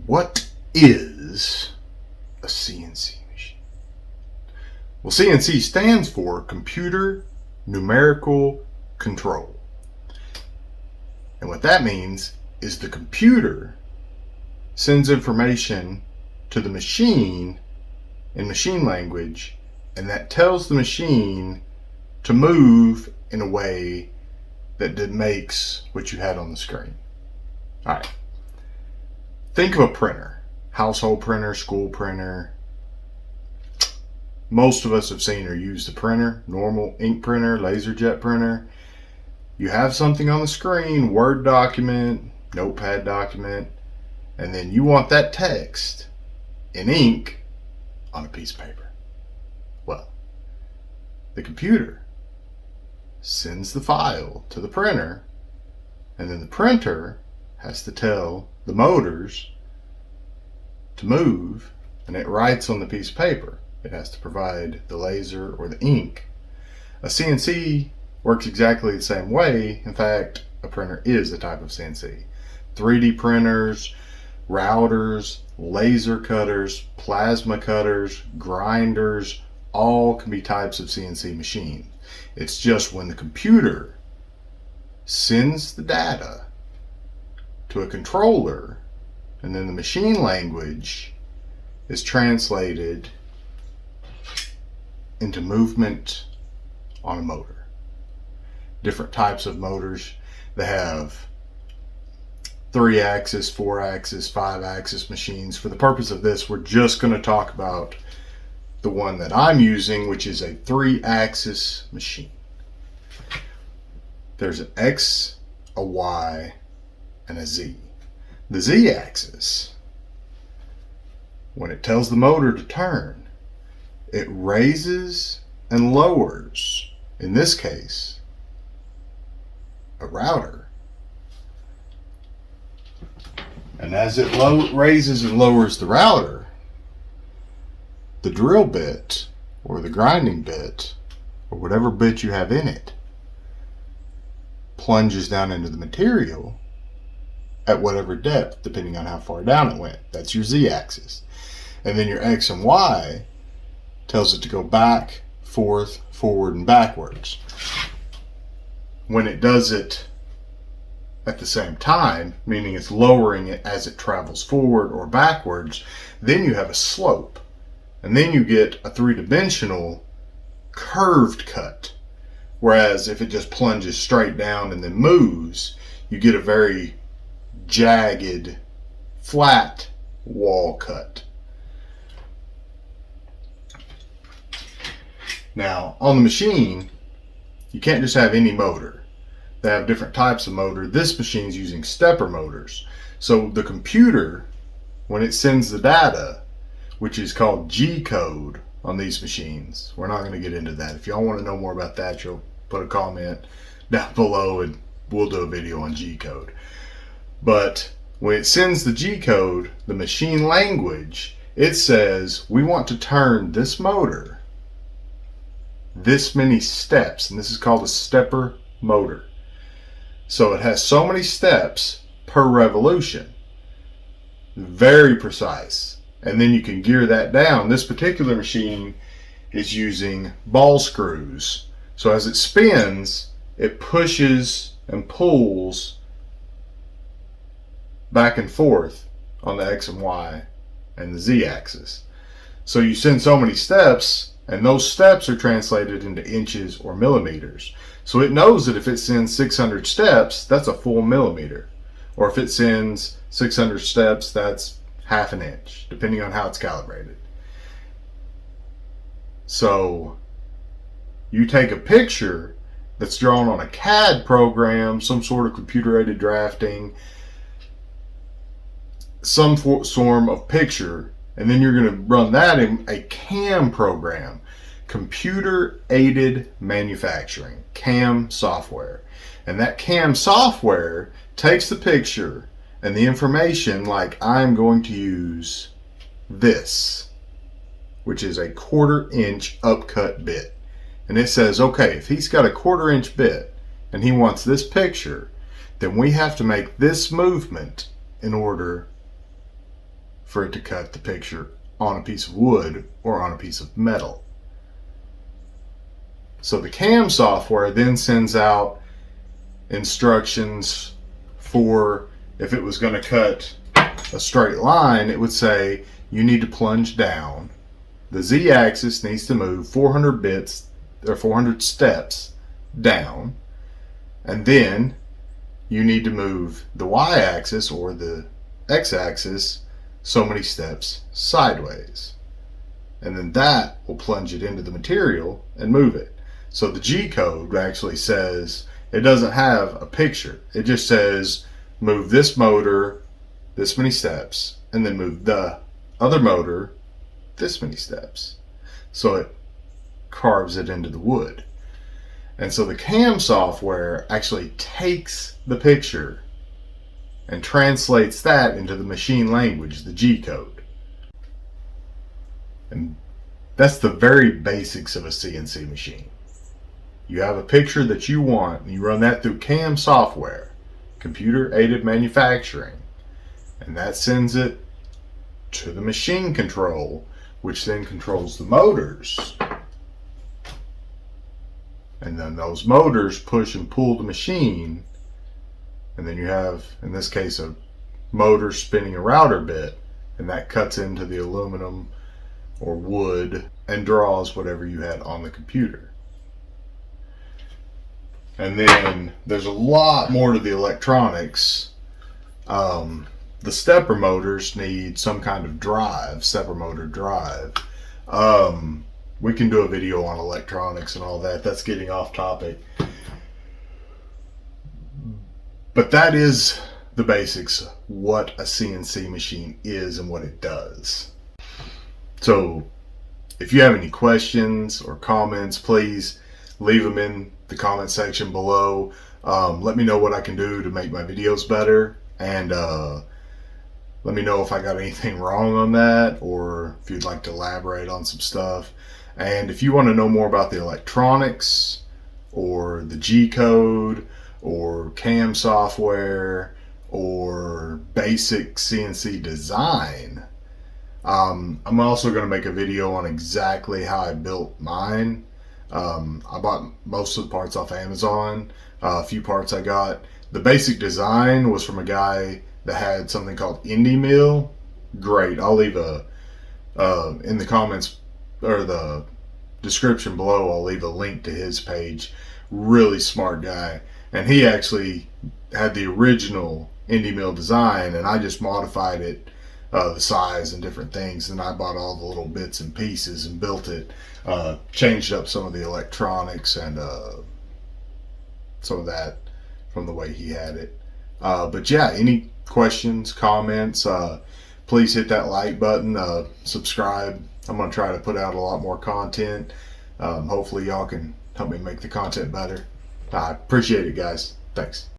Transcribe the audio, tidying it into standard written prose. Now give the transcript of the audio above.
What is a CNC machine? Well, CNC stands for Computer Numerical Control. And what that means is the computer sends information to the machine in machine language, and that tells the machine to move in a way that makes what you had on the screen. All right. Think of a printer, household printer, school printer. Most of us have seen or used a printer, normal ink printer, laser jet printer. You have something on the screen, Word document, Notepad document, and then you want that text in ink on a piece of paper. Well, the computer sends the file to the printer, and then the printer has to tell the motors to move, and it writes on the piece of paper. It has to provide the laser or the ink. A CNC works exactly the same way. In fact, a printer is a type of CNC. 3D printers, routers, laser cutters, plasma cutters, grinders, all can be types of CNC machines. It's just when the computer sends the data to a controller, and then the machine language is translated into movement on a motor. Different types of motors. They have 3-axis, 4-axis, 5-axis machines. For the purpose of this, we're just going to talk about the one that I'm using, which is a 3-axis machine. There's an X, a Y, and a Z. The Z-axis, when it tells the motor to turn, it raises and lowers, in this case, a router. And as it raises and lowers the router, the drill bit or the grinding bit or whatever bit you have in it plunges down into the material at whatever depth, depending on how far down it went. That's your Z-axis. And then your X and Y tells it to go back, forth, forward, and backwards. When it does it at the same time, meaning it's lowering it as it travels forward or backwards, then you have a slope. And then you get a 3-dimensional curved cut. Whereas if it just plunges straight down and then moves, you get a very jagged, flat wall cut. Now, on the machine, you can't just have any motor. They have different types of motor. This machine is using stepper motors. So the computer, when it sends the data, which is called G-code on these machines, we're not going to get into that. If y'all want to know more about that, you'll put a comment down below and we'll do a video on G-code. But when it sends the G-code, the machine language, it says, we want to turn this motor this many steps, and this is called a stepper motor. So it has so many steps per revolution. Very precise. And then you can gear that down. This particular machine is using ball screws. So as it spins, it pushes and pulls back and forth on the X and Y and the Z axis. So you send so many steps, and those steps are translated into inches or millimeters. So it knows that if it sends 600 steps, that's a full millimeter. Or if it sends 600 steps, that's half an inch, depending on how it's calibrated. So you take a picture that's drawn on a CAD program, some sort of computer-aided drafting, some form of picture, and then you're going to run that in a CAM program, computer-aided manufacturing, CAM software. And that CAM software takes the picture and the information, like I'm going to use this, which is a 1/4-inch upcut bit. And it says, okay, if he's got a 1/4-inch bit and he wants this picture, then we have to make this movement in order for it to cut the picture on a piece of wood or on a piece of metal. So the CAM software then sends out instructions for, if it was going to cut a straight line, it would say you need to plunge down. The Z-axis needs to move 400 bits or 400 steps down, and then you need to move the Y-axis or the X-axis so many steps sideways, and then that will plunge it into the material and move it. So the G code actually says, it doesn't have a picture, it just says move this motor this many steps and then move the other motor this many steps. So it carves it into the wood. And so the CAM software actually takes the picture and translates that into the machine language, the G code. And that's the very basics of a CNC machine. You have a picture that you want, and you run that through CAM software, computer aided manufacturing, and that sends it to the machine control, which then controls the motors. And then those motors push and pull the machine, and then you have, in this case, a motor spinning a router bit, and that cuts into the aluminum or wood and draws whatever you had on the computer. And then there's a lot more to the electronics. The stepper motors need some kind of drive, stepper motor drive. We can do a video on electronics and all that. That's getting off topic. But that is the basics, what a CNC machine is and what it does. So if you have any questions or comments, please leave them in the comment section below. Let me know what I can do to make my videos better, and let me know if I got anything wrong on that, or if you'd like to elaborate on some stuff. And if you want to know more about the electronics or the G code or CAM software or basic CNC design, I'm also going to make a video on exactly how I built mine. I bought most of the parts off Amazon. A few parts I got. The basic design was from a guy that had something called Indie Mill. Great. I'll leave a in the comments or the description below, I'll leave a link to his page. Really smart guy, and he actually had the original Indie Mill design, and I just modified it, the size and different things, and I bought all the little bits and pieces and built it, changed up some of the electronics and some of that from the way he had it. But yeah, any questions, comments, please hit that like button, subscribe. I'm going to try to put out a lot more content. Hopefully y'all can help me make the content better. I appreciate it, guys. Thanks.